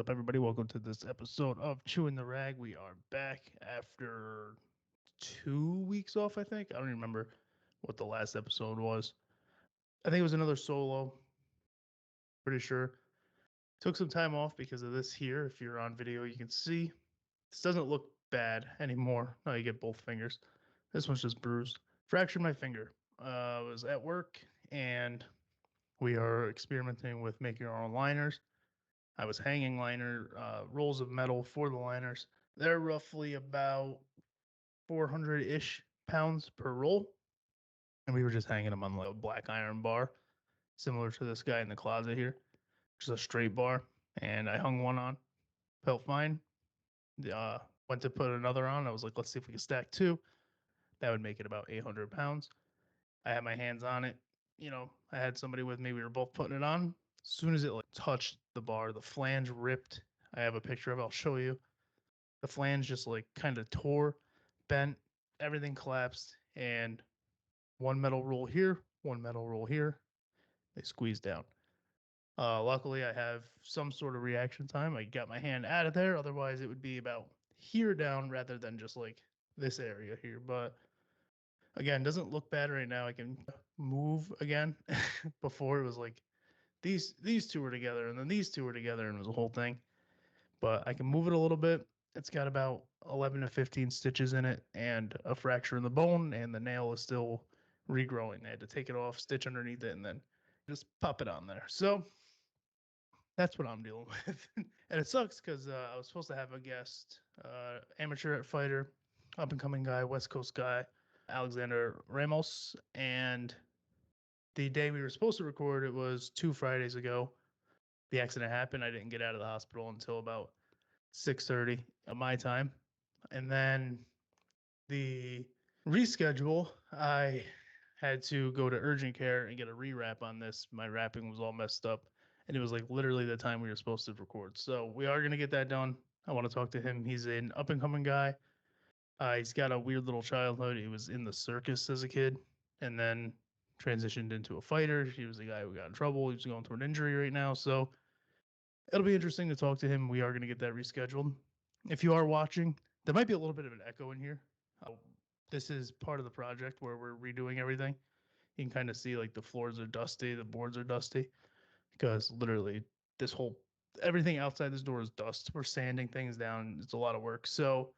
up, everybody? Welcome to this episode of Chewin the Rag. We are back after 2 weeks off, I think. I don't even remember what the last episode was. I think it was another solo, pretty sure. Took some time off because of this here. If you're on video, you can see this doesn't look bad anymore. Now you get both fingers. This one's just bruised. Fractured my finger. I was at work and we are experimenting with making our own liners. I was hanging rolls of metal for the liners. They're roughly about 400-ish pounds per roll. And we were just hanging them on like a black iron bar, similar to this guy in the closet here, just a straight bar. And I hung one on, felt fine. Went to put another on. I was like, let's see if we can stack two. That would make it about 800 pounds. I had my hands on it. I had somebody with me. We were both putting it on. As soon as it like touched the bar, the flange ripped. I have a picture of it. I'll show you. The flange just like kind of tore, bent, everything collapsed, and one metal roll here, one metal roll here. They squeezed down. Luckily, I have some sort of reaction time. I got my hand out of there. Otherwise, it would be about here down rather than just like this area here. But again, doesn't look bad right now. I can move again. Before it was like these two were together and then these two were together and it was a whole thing. But I can move it a little bit. It's got about 11 to 15 stitches in it and a fracture in the bone, and the nail is still regrowing. I had to take it off, stitch underneath it, and then just pop it on there. So that's what I'm dealing with. And it sucks because I was supposed to have a guest, amateur fighter, up and coming guy, West Coast guy, Alexander Ramos. And the day we were supposed to record, it was 2 Fridays ago. The accident happened. I didn't get out of the hospital until about 6:30 at my time. And then the reschedule, I had to go to urgent care and get a rewrap on this. My wrapping was all messed up, and it was like literally the time we were supposed to record. So we are going to get that done. I want to talk to him. He's an up and coming guy. He's got a weird little childhood. He was in the circus as a kid and then transitioned into a fighter. He was a guy who got in trouble. He was going through an injury right now. So it'll be interesting to talk to him. We are going to get that rescheduled. If you are watching, there might be a little bit of an echo in here. This is part of the project where we're redoing everything. You can kind of see like the floors are dusty, the boards are dusty, because literally this whole everything outside this door is dust. We're sanding things down. It's a lot of work. So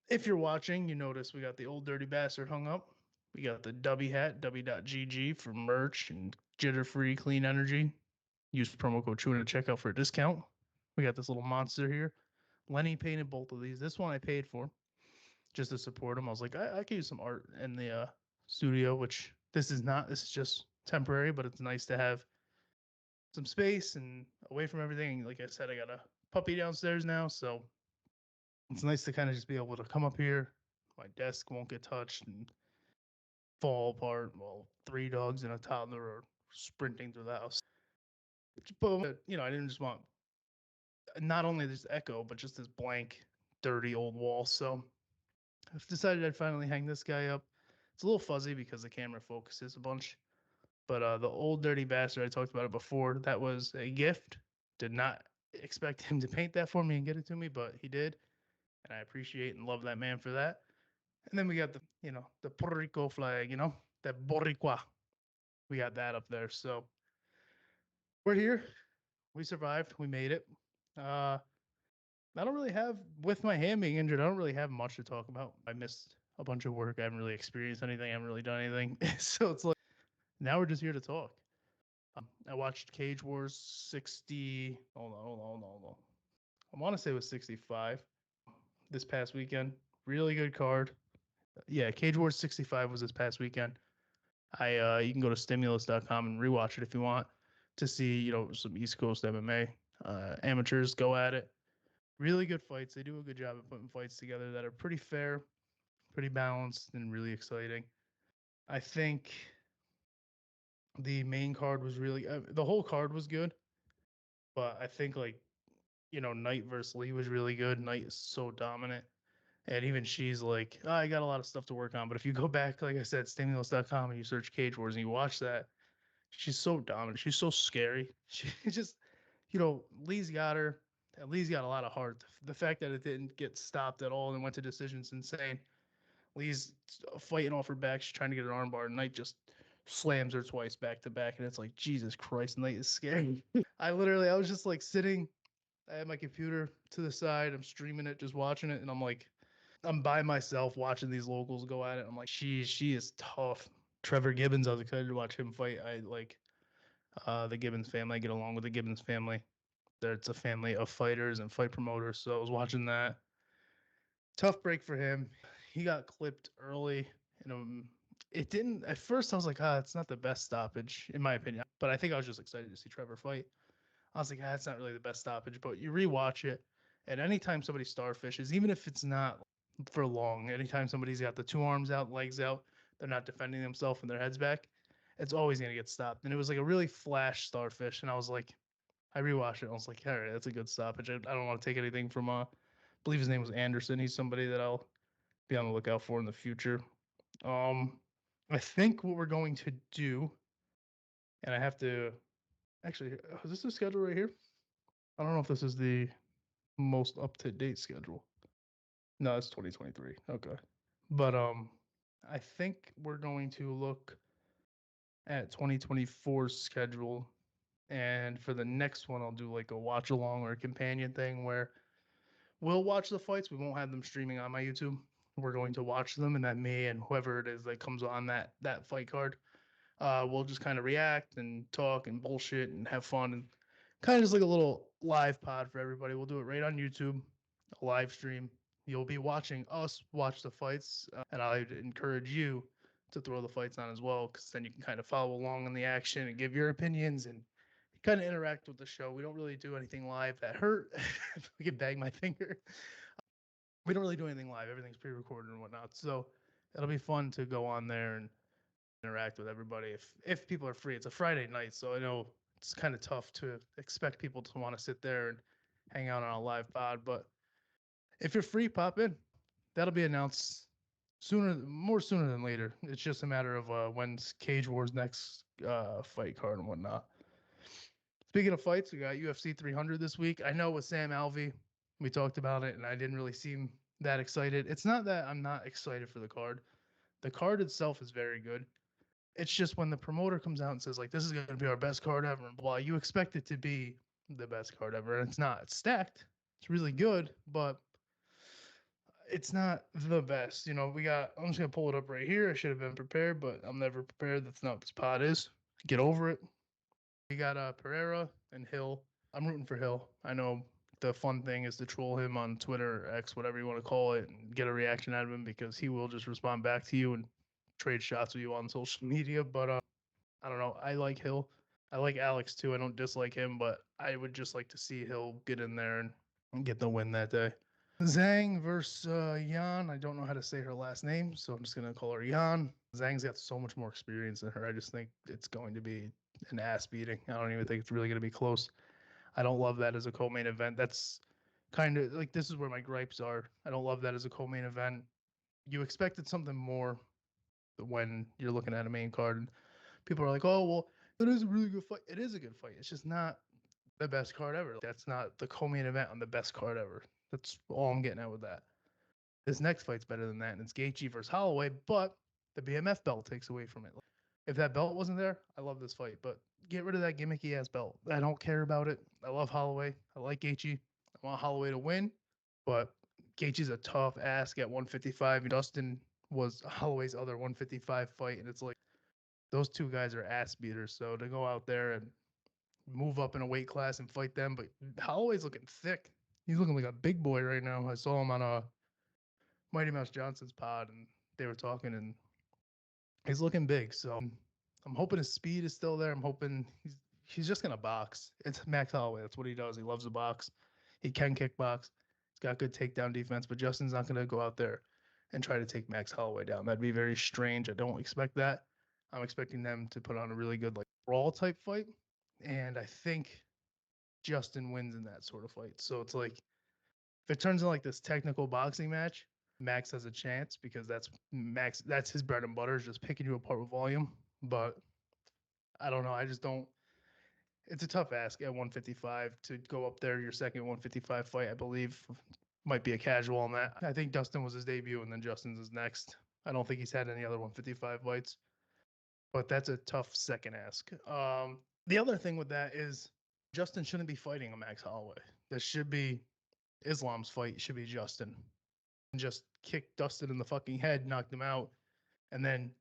if you're watching, you notice we got the old dirty bastard hung up. We got the W hat, W.GG for merch and jitter-free clean energy. Use promo code Chewin at checkout for a discount. We got this little monster here. Lenny painted both of these. This one I paid for just to support him. I was like, I could use some art in the studio, which this is not. This is just temporary, but it's nice to have some space and away from everything. Like I said, I got a puppy downstairs now, so it's nice to kind of just be able to come up here. My desk won't get touched and fall apart while three dogs and a toddler are sprinting through the house. But, I didn't just want not only this echo, but just this blank, dirty old wall. So I've decided I'd finally hang this guy up. It's a little fuzzy because the camera focuses a bunch. But the old dirty bastard, I talked about it before. That was a gift. Did not expect him to paint that for me and get it to me, but he did. And I appreciate and love that man for that. And then we got the Puerto Rico flag, that Boricua. We got that up there. So we're here. We survived. We made it. I don't really have, with my hand being injured, I don't really have much to talk about. I missed a bunch of work. I haven't really experienced anything. I haven't really done anything. So it's like, now we're just here to talk. I watched Cage Wars 60. Hold on. I want to say it was 65 this past weekend. Really good card. Yeah, Cage Wars 65 was this past weekend. You can go to stimulus.com and rewatch it if you want to see, some East Coast MMA. Amateurs go at it. Really good fights. They do a good job of putting fights together that are pretty fair, pretty balanced, and really exciting. I think the main card was really the whole card was good, but I think Knight versus Lee was really good. Knight is so dominant, and even she's like, I got a lot of stuff to work on. But if you go back, like I said, stimulus.com and you search Cage Wars and you watch that, she's so dominant. She's so scary. Lee's got her. And Lee's got a lot of heart. The fact that it didn't get stopped at all and went to decisions insane. Lee's fighting off her back. She's trying to get an armbar. Knight just slams her twice back to back, and it's like, Jesus Christ, Knight is scary. I was just like sitting. I had my computer to the side. I'm streaming it, just watching it, and I'm by myself watching these locals go at it. I'm like, she is tough. Trevor Gibbons, I was excited to watch him fight. I like the Gibbons family. I get along with the Gibbons family. It's a family of fighters and fight promoters. So I was watching that. Tough break for him. He got clipped early. It didn't. At first, I was like, it's not the best stoppage in my opinion. But I think I was just excited to see Trevor fight. I was like, it's not really the best stoppage. But you rewatch it, and anytime somebody starfishes, even if it's not for long, anytime somebody's got the two arms out, legs out, they're not defending themselves and their heads back, it's always gonna get stopped. And it was like a really flash starfish, and I was like, I rewatched it. And I was like, all right, that's a good stoppage. I don't want to take anything from I believe his name was Anderson. He's somebody that I'll be on the lookout for in the future. I think what we're going to do, and I have to actually, is this the schedule right here? I don't know if this is the most up to date schedule. No, it's 2023. Okay, but I think we're going to look at 2024's schedule, and for the next one, I'll do like a watch along or a companion thing where we'll watch the fights. We won't have them streaming on my YouTube. We're going to watch them, and then me and whoever it is that comes on that fight card, we'll just kind of react and talk and bullshit and have fun and kind of just like a little live pod for everybody. We'll do it right on YouTube, a live stream. You'll be watching us watch the fights, and I'd encourage you to throw the fights on as well, because then you can kind of follow along in the action and give your opinions and kind of interact with the show. We don't really do anything live that hurt. I can bang my finger. We don't really do anything live. Everything's pre-recorded and whatnot. So it'll be fun to go on there and interact with everybody if people are free. It's a Friday night, so I know it's kind of tough to expect people to want to sit there and hang out on a live pod. But if you're free, pop in. That'll be announced more sooner than later. It's just a matter of when's Cage War's next fight card and whatnot. Speaking of fights, we got UFC 300 this week. I know with Sam Alvey, we talked about it, and I didn't really seem that excited. It's not that I'm not excited for the card. The card itself is very good. It's just when the promoter comes out and says, like, this is going to be our best card ever, and blah, you expect it to be the best card ever, and it's not. It's stacked. It's really good, but it's not the best. I'm just going to pull it up right here. I should have been prepared, but I'm never prepared. That's not what this pod is. Get over it. We got Pereira and Hill. I'm rooting for Hill. I know the fun thing is to troll him on Twitter, or X, whatever you want to call it, and get a reaction out of him, because he will just respond back to you and trade shots with you on social media. But I don't know. I like Hill. I like Alex too. I don't dislike him, but I would just like to see Hill get in there and get the win that day. Zhang versus Yan. I don't know how to say her last name, so I'm just going to call her Yan. Zhang's got so much more experience than her. I just think it's going to be an ass beating. I don't even think it's really going to be close. I don't love that as a co-main event. That's kind of like, this is where my gripes are. I don't love that as a co-main event. You expected something more when you're looking at a main card. And people are like, oh, well, that is a really good fight. It is a good fight. It's just not the best card ever. That's not the co-main event on the best card ever. That's all I'm getting at with that. This next fight's better than that, and it's Gaethje versus Holloway, but the BMF belt takes away from it. If that belt wasn't there, I love this fight, but get rid of that gimmicky ass belt. I don't care about it. I love Holloway. I like Gaethje. I want Holloway to win, but Gaethje's a tough ass at 155. Dustin was Holloway's other 155 fight, and it's like those two guys are ass beaters. So to go out there and move up in a weight class and fight them, but Holloway's looking thick. He's looking like a big boy right now. I saw him on Mighty Mouse Johnson's pod, and they were talking, and he's looking big. So I'm hoping his speed is still there. I'm hoping he's just gonna box. It's Max Holloway. That's what he does. He loves to box. He can kickbox. He's got good takedown defense, but Justin's not gonna go out there and try to take Max Holloway down. That'd be very strange. I don't expect that. I'm expecting them to put on a really good like brawl type fight, and I think Justin wins in that sort of fight. So it's like, if it turns into like this technical boxing match, Max has a chance, because that's his bread and butter, is just picking you apart with volume. But I don't know. I just don't. it's a tough ask at 155 to go up there. Your second 155 fight, I believe, might be a casual on that. I think Dustin was his debut, and then Justin's his next. I don't think he's had any other 155 fights, but that's a tough second ask. The other thing with that is Justin shouldn't be fighting a Max Holloway. That should be Islam's fight. Should be Justin. And just kicked Dustin in the fucking head, knocked him out, and then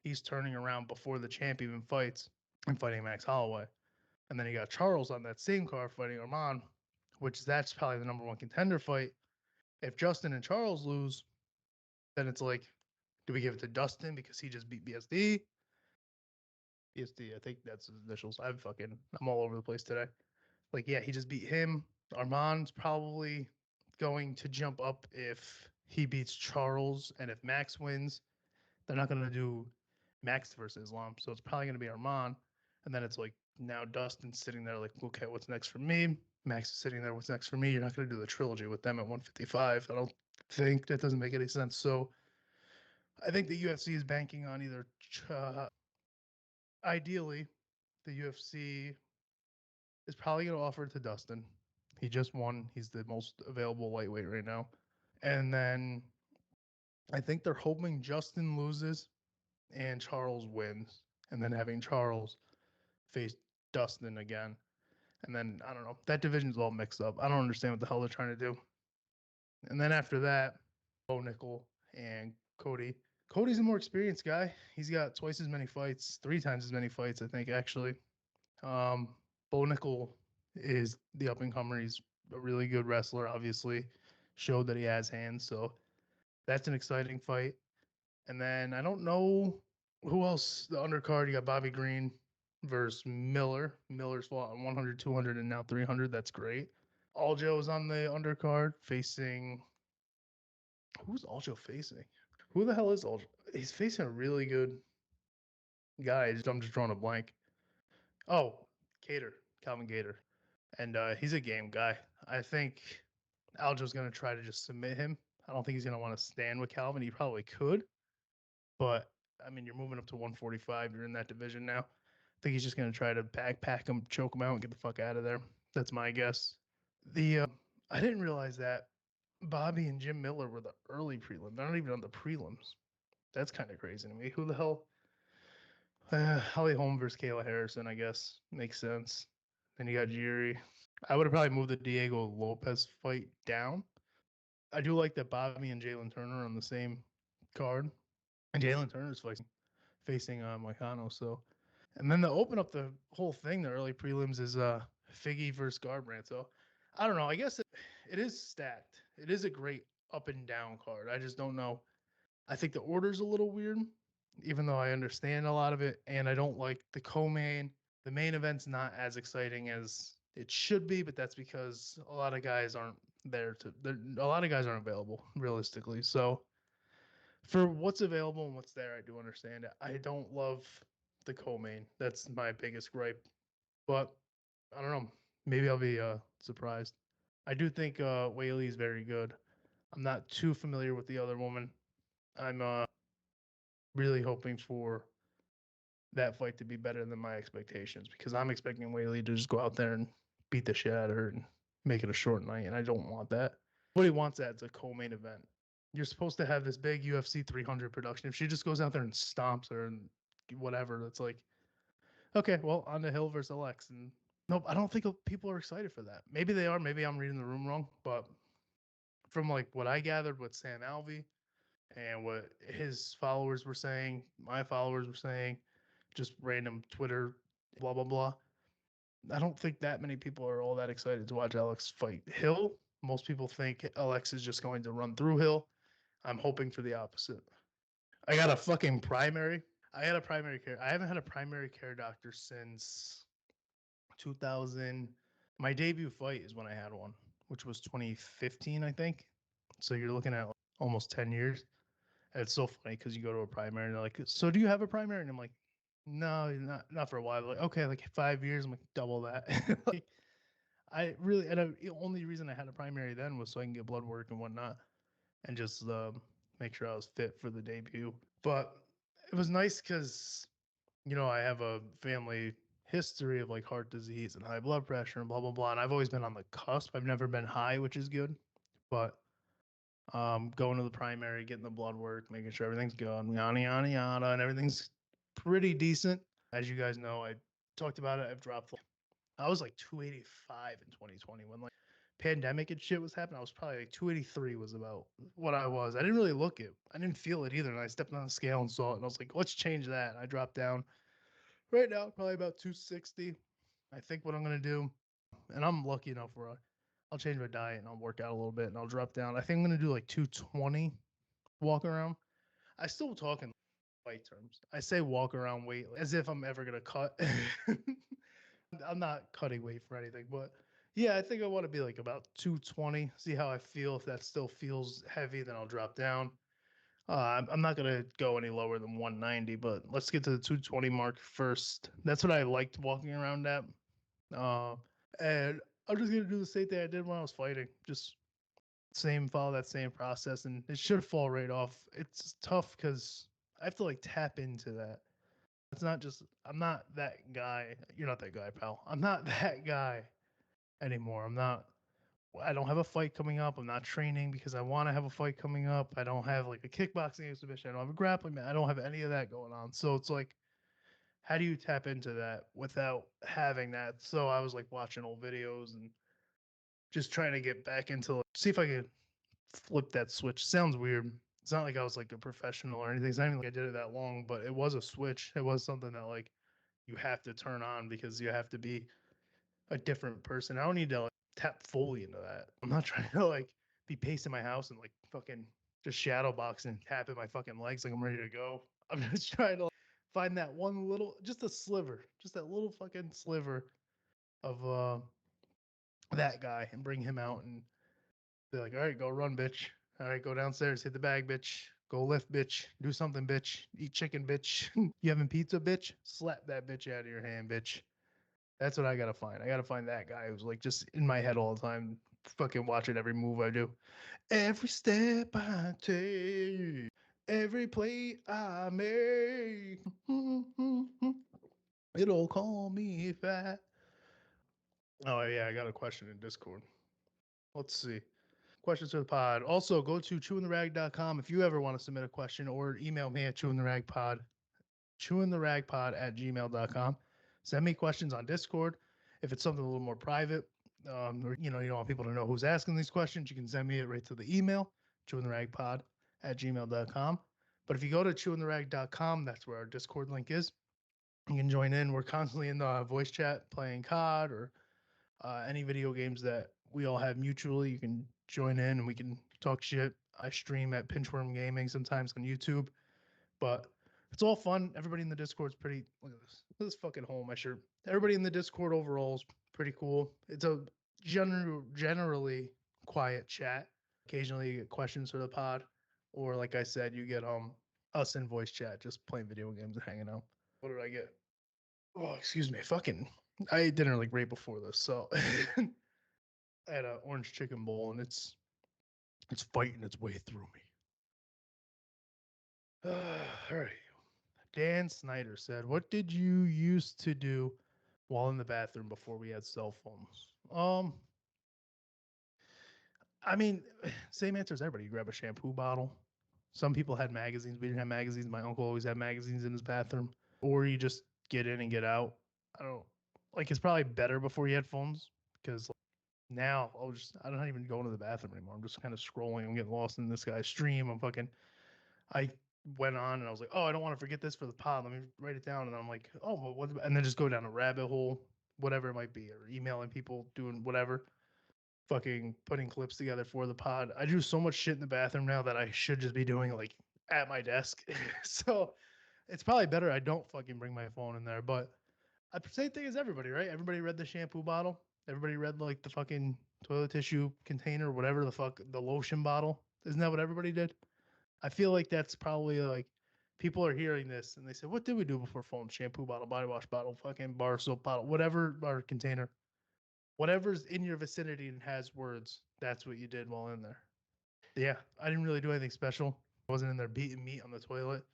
he's turning around before the champ even fights and fighting Max Holloway. And then you got Charles on that same card fighting Arman, which that's probably the number one contender fight. If Justin and Charles lose, then it's like, do we give it to Dustin because he just beat BSD? BSD, I think that's his initials. I'm all over the place today. Like, yeah, he just beat him. Arman's probably going to jump up if he beats Charles, and if Max wins, they're not going to do Max versus Islam, so it's probably going to be Arman. And then it's like, now Dustin's sitting there like, okay, what's next for me? Max is sitting there, what's next for me? You're not going to do the trilogy with them at 155. I don't think that doesn't make any sense. So I think the UFC is banking on either, ideally, the UFC is probably going to offer it to Dustin. He just won. He's the most available lightweight right now. And then I think they're hoping Justin loses and Charles wins. And then having Charles face Dustin again. And then, I don't know, that division's all mixed up. I don't understand what the hell they're trying to do. And then after that, Bo Nickel and Cody. Cody's a more experienced guy. He's got twice as many fights, 3 times as many fights, I think, actually. Bo Nickel is the up-and-comer. He's a really good wrestler, obviously. Showed that he has hands, so that's an exciting fight. And then I don't know who else. The undercard, you got Bobby Green versus Miller. Miller's fought on 100, 200, and now 300. That's great. Aljo's on the undercard facing. Who's Aljo facing? Who the hell is Aljo? He's facing a really good guy. I'm just drawing a blank. Oh, Gator, Calvin Gator. And he's a game guy. I think Aljo's going to try to just submit him. I don't think he's going to want to stand with Calvin. He probably could. But, I mean, you're moving up to 145. You're in that division now. I think he's just going to try to backpack him, choke him out, and get the fuck out of there. That's my guess. I didn't realize that Bobby and Jim Miller were the early prelim. They're not even on the prelims. That's kind of crazy to me. Who the hell? Holly Holm versus Kayla Harrison, I guess. Makes sense. Then you got Jiri. I would have probably moved the Diego Lopez fight down. I do like that Bobby and Jalen Turner are on the same card. And Jalen Turner's facing Moicano. So, and then to open up the whole thing, the early prelims is Figgy versus Garbrandt. So I don't know. I guess it is stacked. It is a great up and down card. I just don't know. I think the order's a little weird, even though I understand a lot of it. And I don't like the co-main. The main event's not as exciting as it should be, but that's because a lot of guys aren't there a lot of guys aren't available realistically. So for what's available and what's there, I do understand it. I don't love the co-main. That's my biggest gripe. But I don't know. Maybe I'll be surprised. I do think Whaley is very good. I'm not too familiar with the other woman. I'm really hoping for that fight to be better than my expectations because I'm expecting Whaley to just go out there and beat the shit out of her and make it a short night, and I don't want that. Nobody wants that. It's a co-main event. You're supposed to have this big UFC 300 production. If she just goes out there and stomps her and whatever, that's like, okay, well, on the Hill versus Alex. And nope, I don't think people are excited for that. Maybe they are. Maybe I'm reading the room wrong. But from like what I gathered with Sam Alvey and what his followers were saying, my followers were saying, just random Twitter, blah, blah, blah. I don't think that many people are all that excited to watch Alex fight Hill. Most people think Alex is just going to run through Hill. I'm hoping for the opposite. I got a fucking primary. I had a primary care. I haven't had a primary care doctor since 2000. My debut fight is when I had one, which was 2015, I think. So you're looking at like almost 10 years. And it's so funny because you go to a primary and they're like, so do you have a primary? And I'm like, no, not for a while. They're like, okay, like 5 years. I'm like, double that. Like, the only reason I had a primary then was so I can get blood work and whatnot and just make sure I was fit for the debut. But it was nice because, I have a family history of like heart disease and high blood pressure and blah blah blah. And I've always been on the cusp. I've never been high, which is good. But going to the primary, getting the blood work, making sure everything's good, yada yada yada, and everything's pretty decent. As you guys know, I talked about it. I've dropped. I was like 285 in 2020 when like pandemic and shit was happening. I was probably like 283 was about what I was. I didn't really look it. I didn't feel it either. And I stepped on the scale and saw it, and I was like, let's change that. And I dropped down. Right now, probably about 260. I think what I'm gonna do, and I'm lucky enough where I'll change my diet and I'll work out a little bit and I'll drop down. I think I'm gonna do like 220 walk around. I still talk in weight terms. I say walk around weight as if I'm ever gonna cut. I'm not cutting weight for anything, but yeah, I think I want to be like about 220. See how I feel. If that still feels heavy, then I'll drop down. I'm not gonna go any lower than 190, but let's get to the 220 mark first. That's what I liked walking around at. Uh, and I'm just gonna do the same thing I did when I was fighting. Just follow that same process, and it should fall right off. It's tough because I have to like tap into that. It's not just I'm not that guy. You're not that guy, pal. I'm not that guy anymore. I don't have a fight coming up. I'm not training because I want to have a fight coming up. I don't have like a kickboxing exhibition. I don't have a grappling match. I don't have any of that going on. So it's like, how do you tap into that without having that? So I was like watching old videos and just trying to get back into like, see if I could flip that switch. Sounds weird. It's not like I was like a professional or anything. It's not even like I did it that long, but it was a switch. It was something that like you have to turn on because you have to be a different person. I don't need to like tap fully into that. I'm not trying to like be pacing my house and like fucking just shadow boxing, tapping my fucking legs like I'm ready to go. I'm just trying to like, find that one little, just a sliver, just that little fucking sliver of that guy and bring him out and be like, all right, go run, bitch. All right, go downstairs, hit the bag, bitch. Go lift, bitch. Do something, bitch. Eat chicken, bitch. You having pizza, bitch? Slap that bitch out of your hand, bitch. That's what I gotta find. I gotta find that guy who's like just in my head all the time, fucking watching every move I do. Every step I take, every play I make, it'll call me fat. Oh yeah, I got a question in Discord. Let's see. Questions for the pod. Also, go to chewintherag.com if you ever want to submit a question or email me at chewintheragpod, chewintheragpod@gmail.com. Send me questions on Discord. If it's something a little more private, or you don't want people to know who's asking these questions, you can send me it right to the email, chewintheragpod@gmail.com. But if you go to chewintherag.com, that's where our Discord link is. You can join in. We're constantly in the voice chat playing COD or any video games that we all have mutually. You can join in and we can talk shit. I stream at Pinchworm Gaming sometimes on YouTube, but it's all fun. Everybody in the Discord's pretty. Look at this. Look at this fucking hole in my shirt. Everybody in the Discord overall is pretty cool. It's a generally quiet chat. Occasionally you get questions for the pod, or like I said, you get us in voice chat, just playing video games and hanging out. What did I get? Oh, excuse me. Fucking, I ate dinner like right before this, so I had an orange chicken bowl, and it's fighting its way through me. All right. Dan Snyder said, "What did you used to do while in the bathroom before we had cell phones?" I mean, same answer as everybody. You grab a shampoo bottle. Some people had magazines. We didn't have magazines. My uncle always had magazines in his bathroom. Or you just get in and get out. I don't like. It's probably better before you had phones because like, now I don't even go into the bathroom anymore. I'm just kind of scrolling. I'm getting lost in this guy's stream. I went on and I was like, oh, I don't want to forget this for the pod. Let me write it down. And I'm like, oh, well, what? And then just go down a rabbit hole, whatever it might be, or emailing people, doing whatever, fucking putting clips together for the pod. I do so much shit in the bathroom now that I should just be doing like at my desk. So it's probably better I don't fucking bring my phone in there. But same thing as everybody, right? Everybody read the shampoo bottle. Everybody read like the fucking toilet tissue container, whatever the fuck, the lotion bottle. Isn't that what everybody did? I feel like that's probably like people are hearing this and they say, "What did we do before phone? Shampoo bottle, body wash bottle, fucking bar soap bottle, whatever bar container, whatever's in your vicinity and has words. That's what you did while in there." Yeah, I didn't really do anything special. I wasn't in there beating meat on the toilet.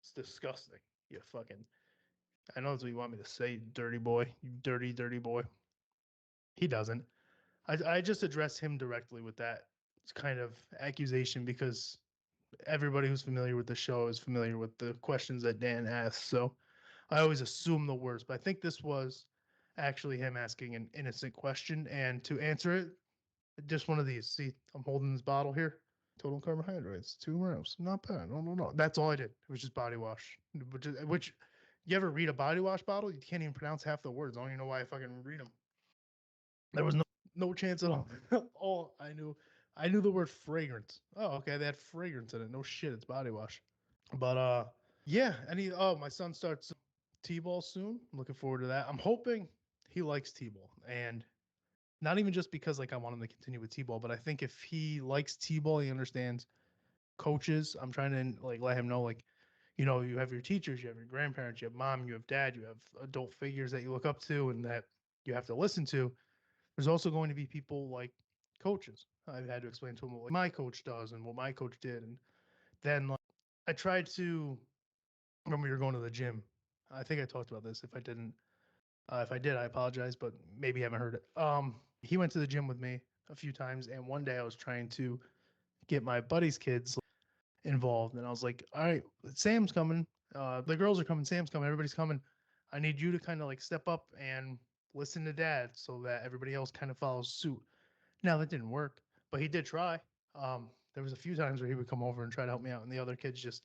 It's disgusting. You fucking I know that's what you want me to say, dirty boy. You dirty, dirty boy. He doesn't. I just address him directly with that kind of accusation because everybody who's familiar with the show is familiar with the questions that Dan asks. So I always assume the worst. But I think this was actually him asking an innocent question. And to answer it, just one of these. See, I'm holding this bottle here. Total carbohydrates, 2 grams. Not bad. No, no, no. That's all I did. It was just body wash. Which you ever read a body wash bottle? You can't even pronounce half the words. I don't even know why I fucking read them. There was no chance at all. All I knew the word fragrance. Oh, okay, they had fragrance in it. No shit, it's body wash. But yeah. My son starts T-ball soon. I'm looking forward to that. I'm hoping he likes T-ball, and not even just because like I want him to continue with T-ball, but I think if he likes T-ball, he understands coaches. I'm trying to like let him know like, you have your teachers, you have your grandparents, you have mom, you have dad, you have adult figures that you look up to and that you have to listen to. There's also going to be people like coaches. I've had to explain to him what like, my coach does and what my coach did, and then like I tried to when we were going to the gym. I think I talked about this. If I didn't, if I did, I apologize, but maybe you haven't heard it. He went to the gym with me a few times, and one day I was trying to get my buddy's kids involved, and I was like, "All right, Sam's coming. The girls are coming. Sam's coming. Everybody's coming. I need you to kind of like step up and listen to Dad, so that everybody else kind of follows suit." Now that didn't work, but he did try. There was a few times where he would come over and try to help me out, and the other kids just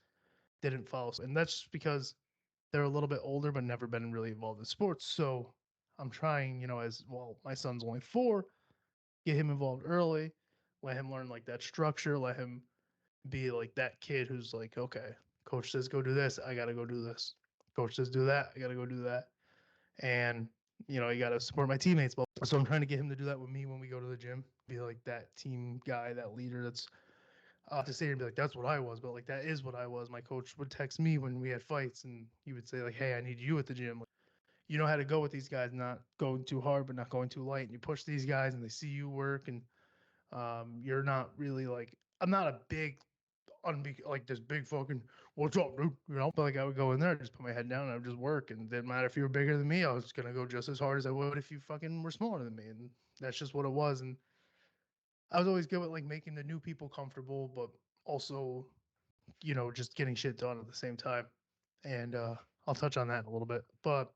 didn't follow. And that's just because they're a little bit older, but never been really involved in sports. So I'm trying, as well. My son's only 4, get him involved early, let him learn like that structure, let him be like that kid who's like, okay, coach says go do this, I gotta go do this. Coach says do that, I gotta go do that. And you gotta support my teammates. So I'm trying to get him to do that with me when we go to the gym. Be like that team guy, that leader. That's to say and be like, that's what I was, but like that is what I was. My coach would text me when we had fights, and he would say like, hey, I need you at the gym. Like, you know how to go with these guys, not going too hard, but not going too light. And you push these guys, and they see you work, and you're not really like I'm not a big like this big fucking what's up, dude? But like I would go in there, just put my head down, and I would just work, and it didn't matter if you were bigger than me, I was gonna go just as hard as I would if you fucking were smaller than me, and that's just what it was. And I was always good with like making the new people comfortable, but also just getting shit done at the same time. And I'll touch on that in a little bit, but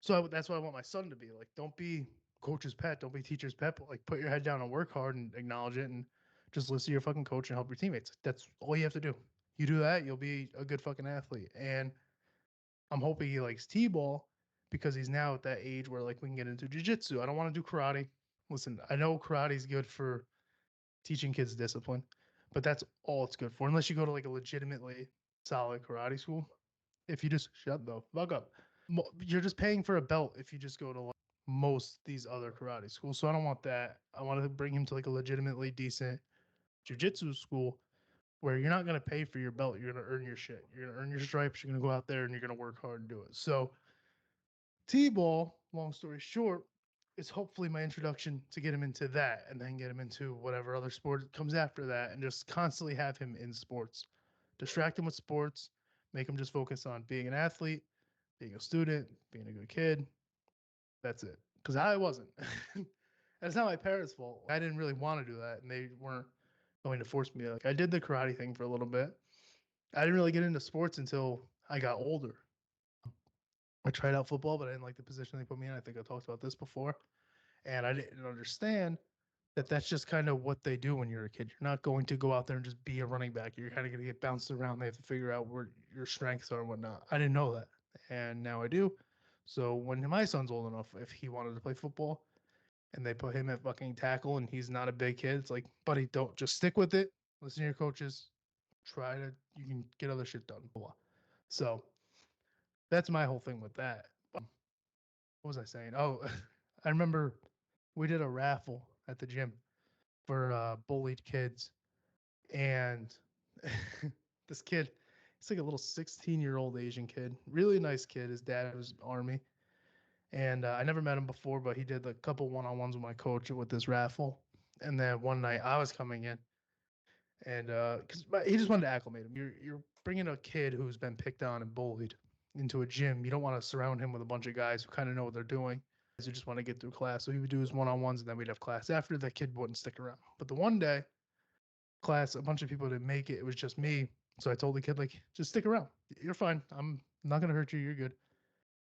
that's what I want my son to be like. Don't be coach's pet. Don't be teacher's pet. But like, put your head down and work hard and acknowledge it, and just listen to your fucking coach and help your teammates. That's all you have to do. You do that, you'll be a good fucking athlete. And I'm hoping he likes t-ball because he's now at that age where like we can get into jiu-jitsu. I don't want to do karate. Listen, I know karate's good for teaching kids discipline, but that's all it's good for. Unless you go to like a legitimately solid karate school. If you just shut the fuck up, you're just paying for a belt if you just go to like most these other karate schools. So I don't want that. I want to bring him to like a legitimately decent jujitsu school where you're not going to pay for your belt. You're going to earn your shit. You're going to earn your stripes. You're going to go out there and you're going to work hard and do it. So T-ball, long story short, is hopefully my introduction to get him into that and then get him into whatever other sport comes after that and just constantly have him in sports. Distract him with sports, make him just focus on being an athlete, being a student, being a good kid. That's it. Because I wasn't. That's not my parents' fault. I didn't really want to do that, and they weren't going to force me. Like I did the karate thing for a little bit. I didn't really get into sports until I got older. I tried out football, but I didn't like the position they put me in. I think I talked about this before, and I didn't understand that that's just kind of what they do when you're a kid. You're not going to go out there and just be a running back. You're kind of going to get bounced around. They have to figure out where your strengths are and whatnot. I didn't know that, and now I do. So when my son's old enough, if he wanted to play football and they put him at fucking tackle and he's not a big kid, it's like, buddy, don't just stick with it. Listen to your coaches. You can get other shit done. So that's my whole thing with that. What was I saying? Oh, I remember we did a raffle at the gym for bullied kids, and this kid, he's like a little 16-year-old Asian kid, really nice kid. His dad was Army, and I never met him before, but he did a couple one-on-ones with my coach with this raffle. And then one night I was coming in, and because he just wanted to acclimate him. You're bringing a kid who's been picked on and bullied, into a gym, you don't want to surround him with a bunch of guys who kind of know what they're doing. Who just want to get through class. So he would do his one-on-ones, and then we'd have class after. The kid wouldn't stick around. But the one day, class, a bunch of people didn't make it. It was just me. So I told the kid, like, just stick around. You're fine. I'm not gonna hurt you. You're good.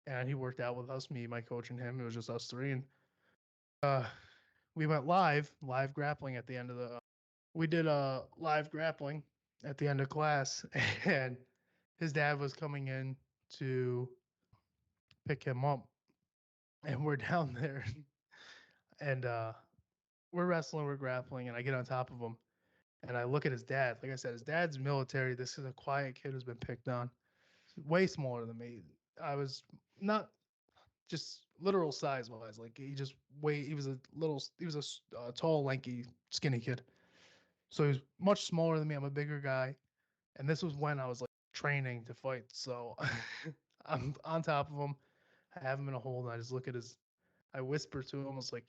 And he worked out with us, me, my coach, and him. It was just us three, and uh, we went live grappling at the end of the. We did live grappling at the end of class, and his dad was coming in to pick him up, and we're down there, and we're wrestling, we're grappling, and I get on top of him, and I look at his dad. Like I said, his dad's military. This is a quiet kid who's been picked on. Way smaller than me. I was not just literal size wise. Like he was a tall, lanky, skinny kid. So he was much smaller than me. I'm a bigger guy, and this was when I was like training to fight. So I'm on top of him. I have him in a hold, and I just look at his. I whisper to him, I was like,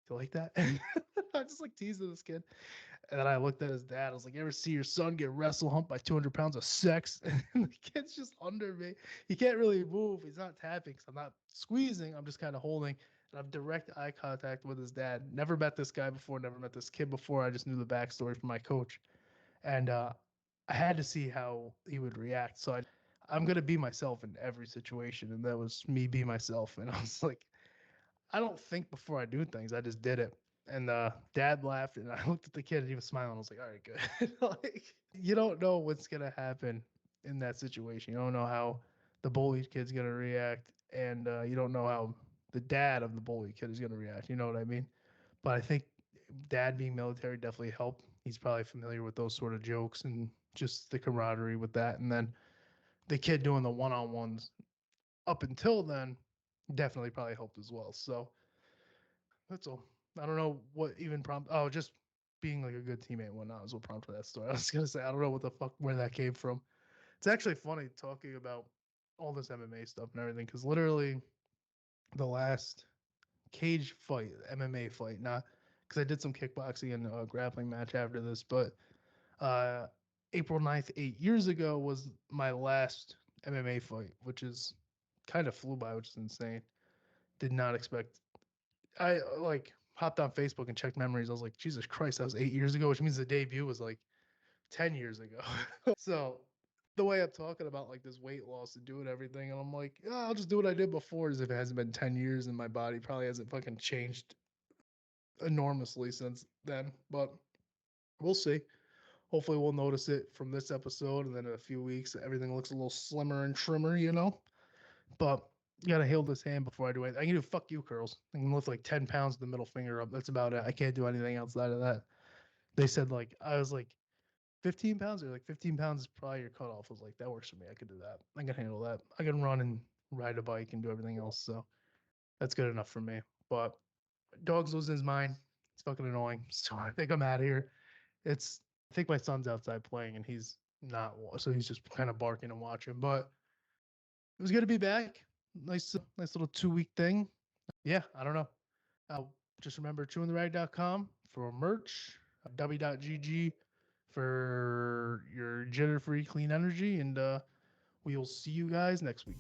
"You like that?" I just like teasing this kid. And then I looked at his dad. I was like, "You ever see your son get wrestle humped by 200 pounds of sex?" And the kid's just under me. He can't really move. He's not tapping because I'm not squeezing. I'm just kind of holding. And I'm direct eye contact with his dad. Never met this guy before. Never met this kid before. I just knew the backstory from my coach. And I had to see how he would react. So I'm going to be myself in every situation. And that was me be myself. And I was like, I don't think before I do things. I just did it. And dad laughed, and I looked at the kid, and he was smiling. I was like, all right, good. Like, you don't know what's going to happen in that situation. You don't know how the bullied kid's going to react, and you don't know how the dad of the bullied kid is going to react. You know what I mean? But I think dad being military definitely helped. He's probably familiar with those sort of jokes and just the camaraderie with that. And then the kid doing the one-on-ones up until then definitely probably helped as well. So that's all. I don't know what even prompt. Oh, just being like a good teammate and whatnot is what prompted that story. I was gonna say I don't know what the fuck where that came from. It's actually funny talking about all this MMA stuff and everything because literally the last cage fight, MMA fight, not because I did some kickboxing and a grappling match after this, but uh, April 9th, 8 years ago was my last MMA fight, which is kind of flew by, which is insane. Did not expect I like hopped on Facebook and checked memories. I was like, Jesus Christ, that was 8 years ago, which means the debut was like 10 years ago. So the way I'm talking about like this weight loss and doing everything, and I'm like, yeah, I'll just do what I did before as if it hasn't been 10 years and my body probably hasn't fucking changed enormously since then. But we'll see. Hopefully we'll notice it from this episode and then in a few weeks everything looks a little slimmer and trimmer, you know? But you gotta heal this hand before I do it. I can do fuck you curls. I can lift like 10 pounds with the middle finger up. That's about it. I can't do anything outside of that. They said like I was like 15 pounds or like 15 pounds is probably your cutoff. I was like, that works for me. I could do that. I can handle that. I can run and ride a bike and do everything else. So that's good enough for me. But dog's losing his mind. It's fucking annoying. So I think I'm out of here. I think my son's outside playing and he's not, so he's just kind of barking and watching. But it was good to be back. Nice little 2 week thing. Yeah, I don't know. Just remember chewintherag.com for merch, w.gg for your jitter free clean energy, and we'll see you guys next week.